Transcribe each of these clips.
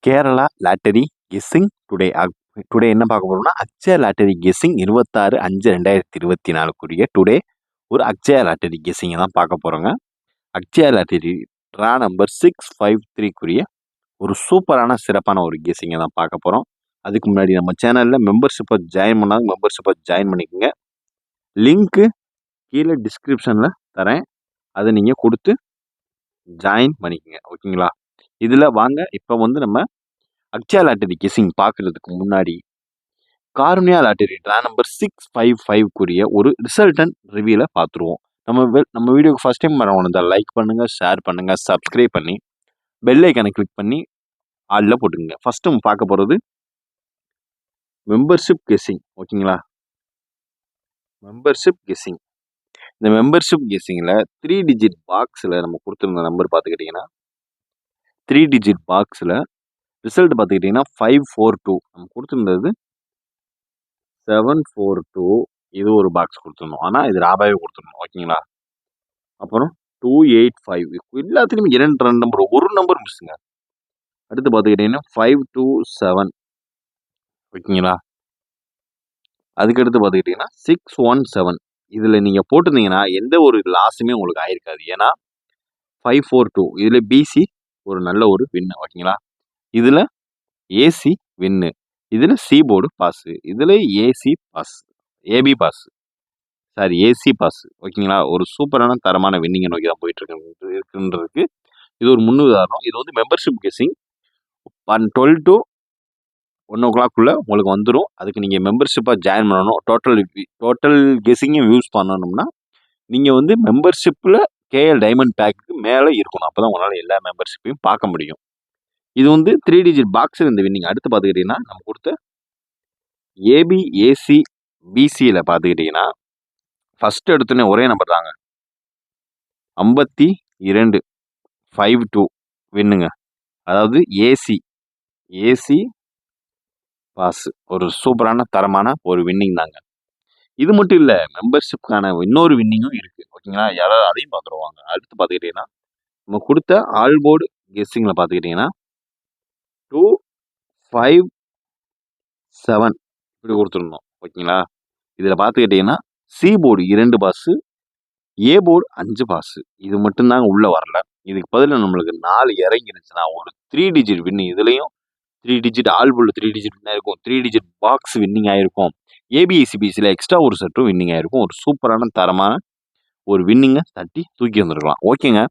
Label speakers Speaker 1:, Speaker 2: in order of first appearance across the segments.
Speaker 1: Kerala lottery guessing today என்ன பார்க்க போறோம்னா அக்ஷயா லாட்டரி கெஸ்ஸிங் 26/5/2024 டுடே ஒரு அக்ஷயா லாட்டரி கெஸ்ஸிங்கை தான் பார்க்க போகிறோங்க. அக்ஷயா லாட்டரி ட்ரா நம்பர் 653 ஒரு சூப்பரான சிறப்பான ஒரு கெஸ்ஸிங்கை தான் பார்க்க போகிறோம். அதுக்கு முன்னாடி நம்ம சேனலில் மெம்பர்ஷிப்பை ஜாயின் பண்ணாங்க, மெம்பர்ஷிப்பை ஜாயின் பண்ணிக்கோங்க. லிங்க்கு கீழே டிஸ்கிரிப்ஷனில் தரேன், அதை நீங்கள் கொடுத்து ஜாயின் பண்ணிக்கோங்க. ஓகேங்களா? இதில் வாங்க இப்போ வந்து நம்ம அக்ஷயா லாட்டரி கெஸ்ஸிங் பார்க்குறதுக்கு முன்னாடி காருண்யா லாட்டரி ட்ரா நம்பர் 655 ஒரு ரிசல்டன் ரிவ்யூல பார்த்துருவோம். நம்ம வீடியோக்கு ஃபர்ஸ்ட் டைம் வரவங்க இருந்தால் லைக் பண்ணுங்கள், ஷேர் பண்ணுங்கள், சப்ஸ்கிரைப் பண்ணி பெல் ஐக்கானை கிளிக் பண்ணி ஆளில் போட்டுக்கோங்க. ஃபர்ஸ்ட் நம்ம பார்க்க போகிறது மெம்பர்ஷிப் கெஸ்ஸிங். ஓகேங்களா? Membership guessing. இந்த மெம்பர்ஷிப் கெஸ்ஸிங்கில் 3 டிஜிட் பாக்ஸில் நம்ம கொடுத்துருந்த நம்பர் பார்த்துக்கிட்டிங்கன்னா 3 டிஜிட் பாக்ஸில் ரிசல்ட் பார்த்துக்கிட்டிங்கன்னா 542 நம்ம கொடுத்துருந்தது 742. இது ஒரு பாக்ஸ் கொடுத்துருந்தோம், ஆனால் இது ராபாவே கொடுத்துருந்தோம். ஓகேங்களா? அப்புறம் 285 எல்லாத்துலேயுமே 2 நம்பர், ஒரு நம்பர் மிஸ்ஸுங்க. அடுத்து பார்த்துக்கிட்டிங்கன்னா 527. ஓகேங்களா? அதுக்கடுத்து பார்த்துக்கிட்டிங்கன்னா 617. இதில் நீங்கள் போட்டிருந்தீங்கன்னா எந்த ஒரு லாஸுமே உங்களுக்கு ஆயிருக்காது. ஏன்னா 542 இதில் பிசி ஒரு நல்ல ஒரு வின்னு. ஓகேங்களா? இதில் ஏசி வின்னு, இதில் சி போர்டு பாஸு, இதில் AC pass, AB pass, sorry AC pass. ஓகேங்களா? ஒரு சூப்பரான தரமான வின்னிங்கை நோக்கி தான் போயிட்டு இருக்குன்றதுக்கு இது ஒரு முன்னுதாரணம். இது வந்து மெம்பர்ஷிப் கெஸ்ஸிங் 12 to 1 o'clock உங்களுக்கு வந்துடும். அதுக்கு நீங்கள் மெம்பர்ஷிப்பாக ஜாயின் பண்ணணும். டோட்டல் கெஸ்ஸிங்கும் யூஸ் பண்ணணும்னா நீங்கள் வந்து மெம்பர்ஷிப்பில் கேஎல் டைமண்ட் பேக்கு மேலே இருக்கணும். அப்போ தான் உங்களால் எல்லா மெம்பர்ஷிப்பையும் பார்க்க முடியும். இது வந்து 3 டிஜிட் பாக்ஸில் இந்த வின்னிங். அடுத்து பார்த்துக்கிட்டிங்கன்னா நம்ம கொடுத்த ஏபி ஏசி பிசியில் பார்த்துக்கிட்டிங்கன்னா ஃபஸ்ட்டு எடுத்தோடனே ஒரே நம்பர் தாங்க, 5252 வின்னுங்க. அதாவது ஏசி பாஸ் ஒரு சூப்பரான தரமான ஒரு வின்னிங் தாங்க. இது மட்டும் இல்லை, மெம்பர்ஷிப்கான இன்னொரு வின்னிங்கும் இருக்குது. ஓகேங்களா? யாராவது அதையும் பார்த்துருவாங்க. அடுத்து பார்த்துக்கிட்டிங்கன்னா நம்ம கொடுத்த ஆல் போர்டு கெஸ்ஸிங்கில் பார்த்துக்கிட்டிங்கன்னா 257 இப்படி கொடுத்துருந்தோம். ஓகேங்களா? இதில் பார்த்துக்கிட்டிங்கன்னா C board 2 pass, A board 5 pass. இது மட்டும்தாங்க உள்ளே வரல. இதுக்கு பதிலாக நம்மளுக்கு 4 இறங்கிருச்சுன்னா ஒரு 3 டிஜிட் வின்னிங். இதுலேயும் 3 digit all board 3 digit win ஆயிருக்கும், 3 டிஜிட் பாக்ஸ் வின்னிங் ஆயிருக்கும், ஏபிஎஸ்சிபிசியில் எக்ஸ்ட்ரா ஒரு செட்டும் வின்னிங் ஆயிருக்கும். ஒரு சூப்பரான தரமான ஒரு வின்னிங்கை தட்டி தூக்கி வந்துருக்கலாம். ஓகேங்க,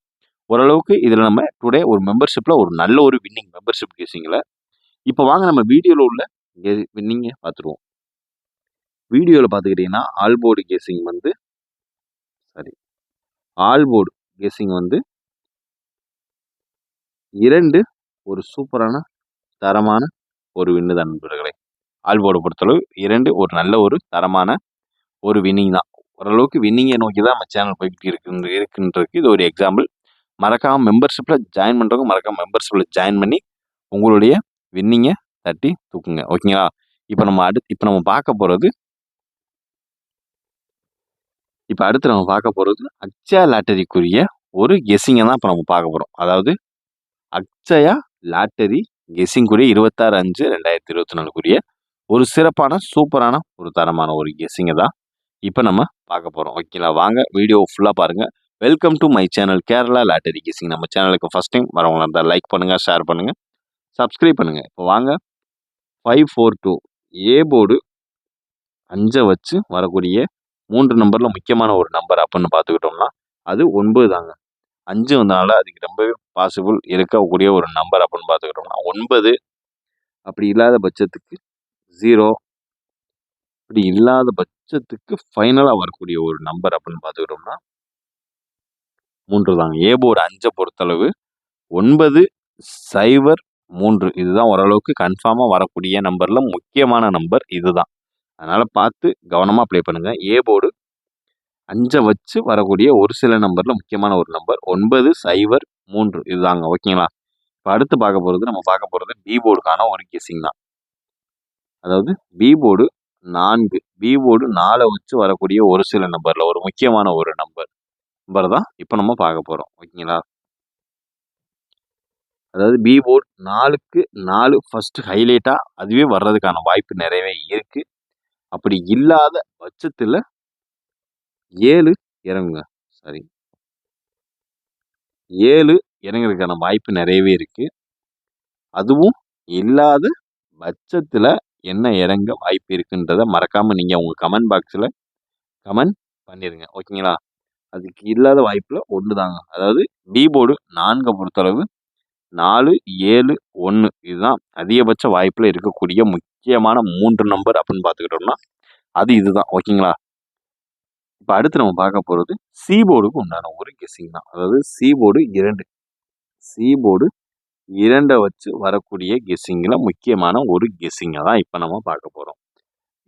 Speaker 1: ஓரளவுக்கு இதில் நம்ம டுடே ஒரு மெம்பர்ஷிப்பில் ஒரு நல்ல ஒரு வின்னிங் மெம்பர்ஷிப் கெஸ்ஸிங்கில். இப்போ வாங்க நம்ம வீடியோவில் உள்ள வின்னிங்கை பார்த்துருவோம். வீடியோவில் பார்த்துக்கிட்டிங்கன்னா ஆல் போர்டு கெஸ்ஸிங் வந்து வந்து 2 ஒரு சூப்பரான தரமான ஒரு வின்னு தான் நண்பர்களே. ஆல் போர்டை பொறுத்தளவு 2 ஒரு நல்ல ஒரு தரமான ஒரு வின்னிங் தான். ஓரளவுக்கு வின்னிங்கை நோக்கி தான் நம்ம சேனல் போய்கிட்டு இருக்குன்றதுக்கு இது ஒரு எக்ஸாம்பிள். மறக்காமல் மெம்பர்ஷிப்பில் ஜாயின் பண்ணுறவங்க மறக்காமல் மெம்பர்ஷிப்பில் ஜாயின் பண்ணி உங்களுடைய வின்னிங்கை தட்டி தூக்குங்க. ஓகேங்களா? இப்போ நம்ம பார்க்க போகிறது அடுத்து நம்ம பார்க்க போகிறது அக்ஷயா லாட்டரிக்குரிய ஒரு கெஸ்ஸிங்கை தான் இப்போ நம்ம பார்க்க போகிறோம். அதாவது அக்ஷயா லாட்டரி கெஸ்ஸிங்குரிய 26/5/2024 ஒரு சிறப்பான சூப்பரான ஒரு தரமான ஒரு கெஸ்ஸிங்கை தான் இப்போ நம்ம பார்க்க போகிறோம். ஓகேங்களா? வாங்க வீடியோ ஃபுல்லாக பாருங்கள். Welcome to my channel Kerala lottery guessing. நம்ம சேனலுக்கு ஃபஸ்ட் டைம் வரவங்களா இருந்தால் லைக் பண்ணுங்கள், ஷேர் பண்ணுங்கள், சப்ஸ்கிரைப் பண்ணுங்கள். இப்போ வாங்க 542 ஏ போர்டு 5 வச்சு வரக்கூடிய 3 நம்பரில் முக்கியமான ஒரு நம்பர் அப்படின்னு பார்த்துக்கிட்டோம்னா அது 9 தாங்க. 5 வந்தனால அதுக்கு ரொம்பவே பாசிபிள் இருக்கக்கூடிய ஒரு நம்பர் அப்படின்னு பார்த்துக்கிட்டோம்னா 9. அப்படி இல்லாத பட்சத்துக்கு 0, அப்படி இல்லாத பட்சத்துக்கு ஃபைனலாக வரக்கூடிய ஒரு நம்பர் அப்படின்னு பார்த்துக்கிட்டோம்னா 3 தாங்க. ஏ போர்டு 5 பொறுத்தளவு 903 இதுதான் ஓரளவுக்கு கன்ஃபார்மாக வரக்கூடிய நம்பரில் முக்கியமான நம்பர் இதுதான். அதனால் பார்த்து கவனமாக ப்ளே பண்ணுங்கள். ஏ போர்டு 5 வச்சு வரக்கூடிய ஒரு சில நம்பரில் முக்கியமான ஒரு நம்பர் 903 இதுதாங்க. ஓகேங்களா? இப்போ அடுத்து நம்ம பார்க்க போகிறது பி போர்டுக்கான ஒரு கெஸ்ஸிங் தான். அதாவது பி போர்டு 4 வச்சு வரக்கூடிய ஒரு சில நம்பரில் ஒரு முக்கியமான ஒரு நம்பர் தான் இப்போ நம்ம பார்க்க போகிறோம். ஓகேங்களா? அதாவது பி போர்டு 4க்கு 4 ஃபர்ஸ்ட் ஹைலைட்டாக அதுவே வர்றதுக்கான வாய்ப்பு நிறையவே இருக்கு. அப்படி இல்லாத பட்சத்தில் 7 இறங்குங்க. சாரி 7 இறங்குறதுக்கான வாய்ப்பு நிறையவே இருக்கு. அதுவும் இல்லாத பட்சத்தில் என்ன இறங்க வாய்ப்பு இருக்குன்றத மறக்காமல் நீங்கள் உங்கள் கமெண்ட் பாக்ஸில் கமெண்ட் பண்ணிடுங்க. ஓகேங்களா? அதுக்கு இல்லாத வாய்ப்பில் ஒன்று தாங்க. அதாவது பி போர்டு 4 பொறுத்தளவு 4, 7, 1 இதுதான் அதிகபட்ச வாய்ப்பில் இருக்கக்கூடிய முக்கியமான 3 நம்பர் அப்படின்னு பார்த்துக்கிட்டோம்னா அது இதுதான். ஓகேங்களா? இப்போ அடுத்து நம்ம பார்க்க போகிறது சி போர்டுக்கு உண்டான ஒரு கெஸ்ஸிங் தான். அதாவது சி போர்டு 2 சி போர்டு 2 வச்சு வரக்கூடிய கெஸ்ஸிங்கில் முக்கியமான ஒரு கெஸ்ஸிங்கை தான் இப்போ நம்ம பார்க்க போகிறோம்.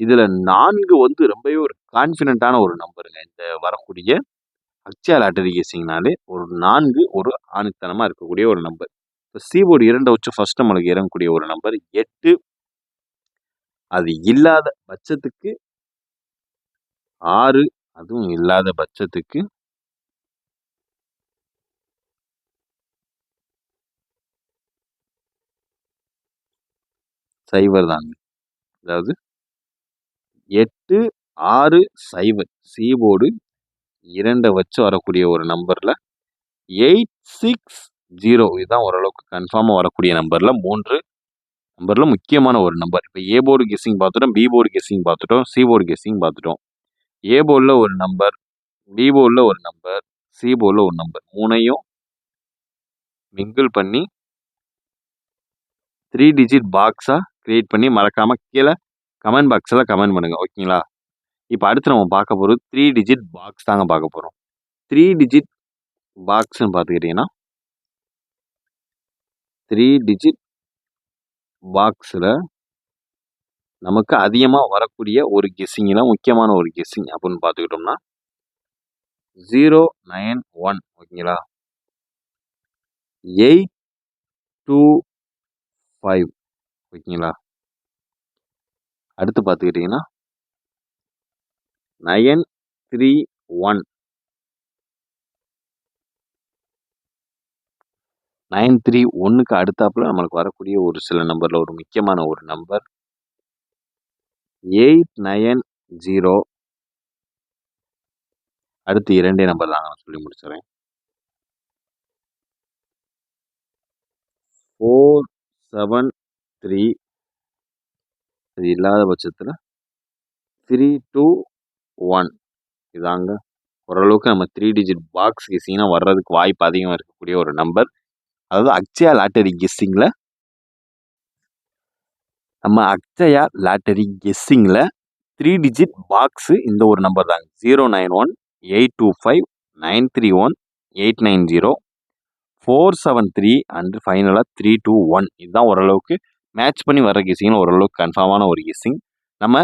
Speaker 1: இதில் 4 வந்து ரொம்பவே ஒரு கான்ஃபிடென்ட்டான ஒரு நம்பருங்க. இந்த வரக்கூடிய அக்ஷயா லாட்டரி கெஸ்ஸிங்னாலே ஒரு 4 ஒரு ஆணித்தனமாக இருக்கக்கூடிய ஒரு நம்பர். இப்போ சி போர்டு 2 வச்சு ஃபர்ஸ்ட் நம்மளுக்கு இறங்கக்கூடிய ஒரு நம்பர் 8. அது இல்லாத பட்சத்துக்கு 6, அதுவும் இல்லாத பட்சத்துக்கு 0 தாங்க. அதாவது 8, 6, 0 சி போர்டு 2 வச்சு வரக்கூடிய ஒரு நம்பரில் 860 இதுதான் ஓரளவுக்கு கன்ஃபார்மாக வரக்கூடிய நம்பரில் 3 நம்பரில் முக்கியமான ஒரு நம்பர். இப்போ ஏ போர்டு கெஸ்ஸிங் பார்த்துட்டோம், பி போர்டு கெஸ்ஸிங் பார்த்துட்டோம், சி போர்டு கெஸ்ஸிங் பார்த்துட்டோம். ஏ போர்டில் ஒரு நம்பர், பி போர்டில் ஒரு நம்பர், சி போர்டில் ஒரு நம்பர், 3ஐயும் மிங்கிள் பண்ணி 3 டிஜிட் பாக்ஸாக க்ரியேட் பண்ணி மறக்காமல் கீழே கமெண்ட் பாக்ஸில் கமெண்ட் பண்ணுங்கள். ஓகேங்களா? இப்போ அடுத்து நம்ம பார்க்க போகிறது 3 டிஜிட் பாக்ஸ் தாங்க பார்க்க போகிறோம். 3 டிஜிட் பாக்ஸ்ன்னு பார்த்துக்கிட்டிங்கன்னா 3 டிஜிட் பாக்ஸில் நமக்கு அதிகமாக வரக்கூடிய ஒரு கெஸ்ஸிங்கில் முக்கியமான ஒரு கெஸ்ஸிங் அப்படின்னு பார்த்துக்கிட்டோம்னா 091 ஓகேங்களா, 825 ஓகேங்களா. அடுத்து பார்த்துக்கிட்டிங்கன்னா 931 931க்கு அடுத்தாப்புல நம்மளுக்கு வரக்கூடிய ஒரு சில நம்பரில் ஒரு முக்கியமான ஒரு நம்பர் 890. அடுத்து 2 நம்பர் தாங்க நான் சொல்லி முடிச்சிடுறேன். 473 அது இல்லாத பட்சத்தில் 321 இதாங்க ஓரளவுக்கு நம்ம 3 டிஜிட் பாக்ஸ் கெஸ்ஸிங்னா வர்றதுக்கு வாய்ப்பு அதிகம் இருக்கக்கூடிய ஒரு நம்பர். அதாவது அக்ஷயா லாட்டரி கெஸ்ஸிங்கில் நம்ம அக்ஷயா லாட்டரி கெஸ்ஸிங்கில் 3 டிஜிட் பாக்ஸு இந்த ஒரு நம்பர் தாங்க. 091, 825, 931, 890, 473 அண்ட் ஃபைனலாக 321 இதுதான் ஓரளவுக்கு மேட்ச் பண்ணி வர்ற கெஸ்ஸிங்கில் ஓரளவுக்கு கன்ஃபார்மான ஒரு கெஸ்ஸிங். நம்ம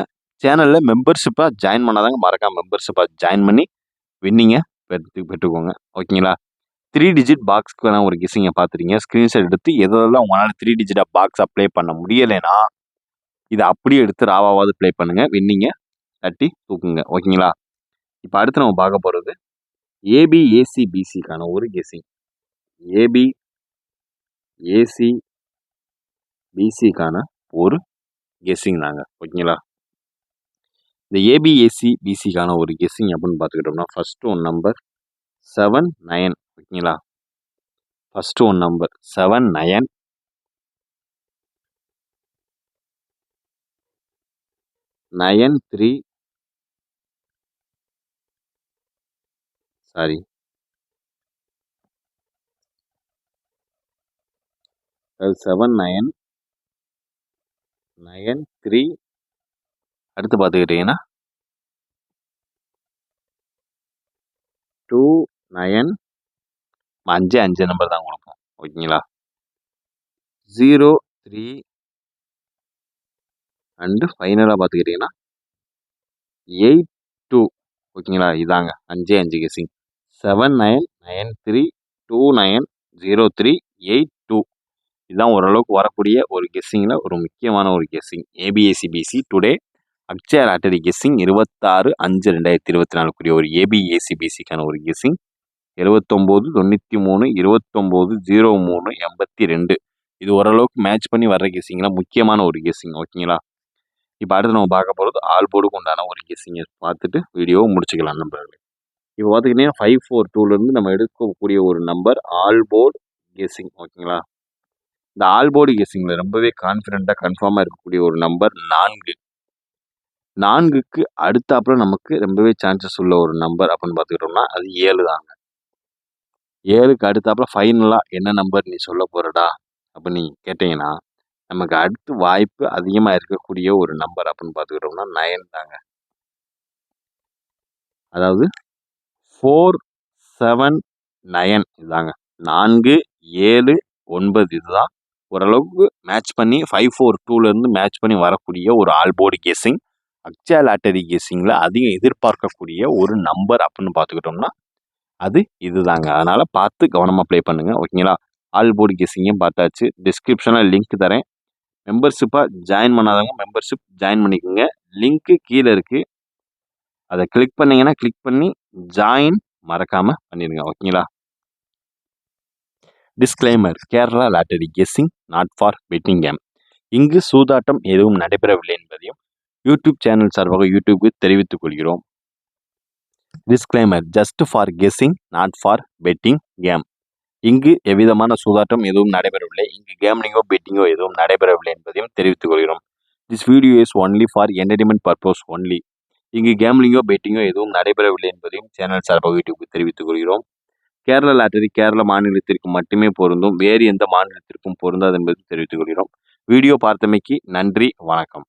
Speaker 1: சேனலில் மெம்பர்ஷிப்பாக ஜாயின் பண்ணாதாங்க, மறக்காம மெம்பர்ஷிப்பாக ஜாயின் பண்ணி வின்னிங்கை பெற்றுக்கோங்க. ஓகேங்களா? 3 டிஜிட் பாக்ஸ்க்கான ஒரு கெஸ்ஸிங்கை பார்த்துட்டீங்க. ஸ்க்ரீன்ஷாட் எடுத்து எதெல்லாம் உங்களால் 3 டிஜிட்டாக பாக்ஸ் அப்ளை பண்ண முடியலைன்னா இதை அப்படியே எடுத்து ராவாவது ப்ளே பண்ணுங்கள், வின்னிங்கை தட்டி தூக்குங்க. ஓகேங்களா? இப்போ அடுத்து நம்ம பார்க்க போகிறது ஏபி ஏசி பிசிக்கான ஒரு கெஸ்ஸிங். ஏபி ஏசி பிசிக்கான ஒரு கெஸ்ஸிங் தாங்க. ஓகேங்களா? இந்த ஏபி ஏசி பிசிக்கான ஒரு கெஸ்ஸிங் அப்படின்னு பார்த்துக்கிட்டோம்னா ஃபர்ஸ்ட் ஒன் நம்பர் 79 ஓகேங்களா. ஃபர்ஸ்ட் ஒன் நம்பர் 79, 93 சாரி 79, 93 அடுத்து பார்த்துக்கிட்டிங்கன்னா 29 5 நம்பர் தான் கொடுப்போம். ஓகேங்களா? 03 அண்டு ஃபைனலாக பார்த்துக்கிட்டிங்கன்னா 82 ஓகேங்களா. இதாங்க 5 கெஸ்ஸிங் 79, 93, 29, 03, 82 இதுதான் ஓரளவுக்கு வரக்கூடிய ஒரு கெஸ்ஸிங்கில் ஒரு முக்கியமான ஒரு guessing. AB AC BC today Akshaya lottery guessing 26/5/2024 கூடிய ஒரு ஏபிஏசிபிசிக்கான ஒரு கெஸ்ஸிங். 79 93 29 03 82. இது ஓரளவுக்கு மேட்ச் பண்ணி வர்ற கெஸ்ஸிங்லாம் முக்கியமான ஒரு கெஸ்ஸிங். ஓகேங்களா? இப்போ அடுத்து நம்ம பார்க்க போகிறது ஆல் போர்டுக்கு உண்டான ஒரு கெஸ்ஸிங்கை பார்த்துட்டு வீடியோவை முடிச்சுக்கலாம் நண்பர்களே. இப்போ பார்த்துக்கிட்டிங்கன்னா 542லேருந்து நம்ம எடுக்கக்கூடிய ஒரு நம்பர் ஆல் போர்டு கெஸ்ஸிங். ஓகேங்களா? இந்த ஆல் போர்டு கெஸ்ஸிங்கில் ரொம்பவே கான்ஃபிடென்ட்டாக கன்ஃபார்மாக இருக்கக்கூடிய ஒரு நம்பர் 4. 4க்கு அடுத்தாப்புல நமக்கு ரொம்பவே சான்சஸ் உள்ள ஒரு நம்பர் அப்படின்னு பார்த்துக்கிட்டோம்னா அது 7 தாங்க. 7க்கு அடுத்தாப்புல ஃபைனலாக என்ன நம்பர் நீ சொல்ல போகிறடா அப்படின்னு நீங்கள் கேட்டிங்கன்னா நமக்கு அடுத்து வாய்ப்பு அதிகமாக இருக்கக்கூடிய ஒரு நம்பர் அப்படின்னு பார்த்துக்கிட்டோம்னா 9 தாங்க. அதாவது 4, 7, 9 இதாங்க. 4, 7, 9 இதுதான் ஓரளவுக்கு மேட்ச் பண்ணி 542லேருந்து மேட்ச் பண்ணி வரக்கூடிய ஒரு all board guessing. Akshaya lottery கெஸ்ஸிங்கில் அதிகம் எதிர்பார்க்கக்கூடிய ஒரு நம்பர் அப்படின்னு பார்த்துக்கிட்டோம்னா அது இதுதாங்க. அதனால் பார்த்து கவனமாக ப்ளே பண்ணுங்கள். ஓகேங்களா? ஆல் போர்டு கெஸ்ஸிங்கையும் பார்த்தாச்சு. டிஸ்கிரிப்ஷனில் லிங்க் தரேன். மெம்பர்ஷிப்பாக ஜாயின் பண்ணாதவங்க மெம்பர்ஷிப் ஜாயின் பண்ணிக்கோங்க. லிங்க்கு கீழே இருக்குது. அதை கிளிக் பண்ணிங்கன்னா கிளிக் பண்ணி ஜாயின் மறக்காமல் பண்ணிடுங்க. ஓகேங்களா? Disclaimer: Kerala lottery guessing not for betting game. இங்கு சூதாட்டம் எதுவும் நடைபெறவில்லை என்பதையும் யூடியூப் சேனல் சார்பாக யூடியூபுக்கு தெரிவித்துக் கொள்கிறோம். Disclaimer: just for guessing not for betting game. இங்கு எவ்விதமான சூதாட்டம் எதுவும் நடைபெறவில்லை. இங்கு கேம்லிங்கோ பெட்டிங்கோ எதுவும் நடைபெறவில்லை என்பதையும் தெரிவித்துக் கொள்கிறோம். This video is only for entertainment purpose only. இங்கு கேம்லிங்கோ பெட்டிங்கோ எதுவும் நடைபெறவில்லை என்பதையும் சேனல் சார்பாக யூடியூபுக்கு தெரிவித்துக் கொள்கிறோம். கேரளா லாட்டரி கேரள மாநிலத்திற்கு மட்டுமே பொருந்தும். வேறு எந்த மாநிலத்திற்கும் பொருந்தாது என்பதை தெரிவித்துக் கொள்கிறோம். வீடியோ பார்த்தமைக்கு நன்றி. வணக்கம்.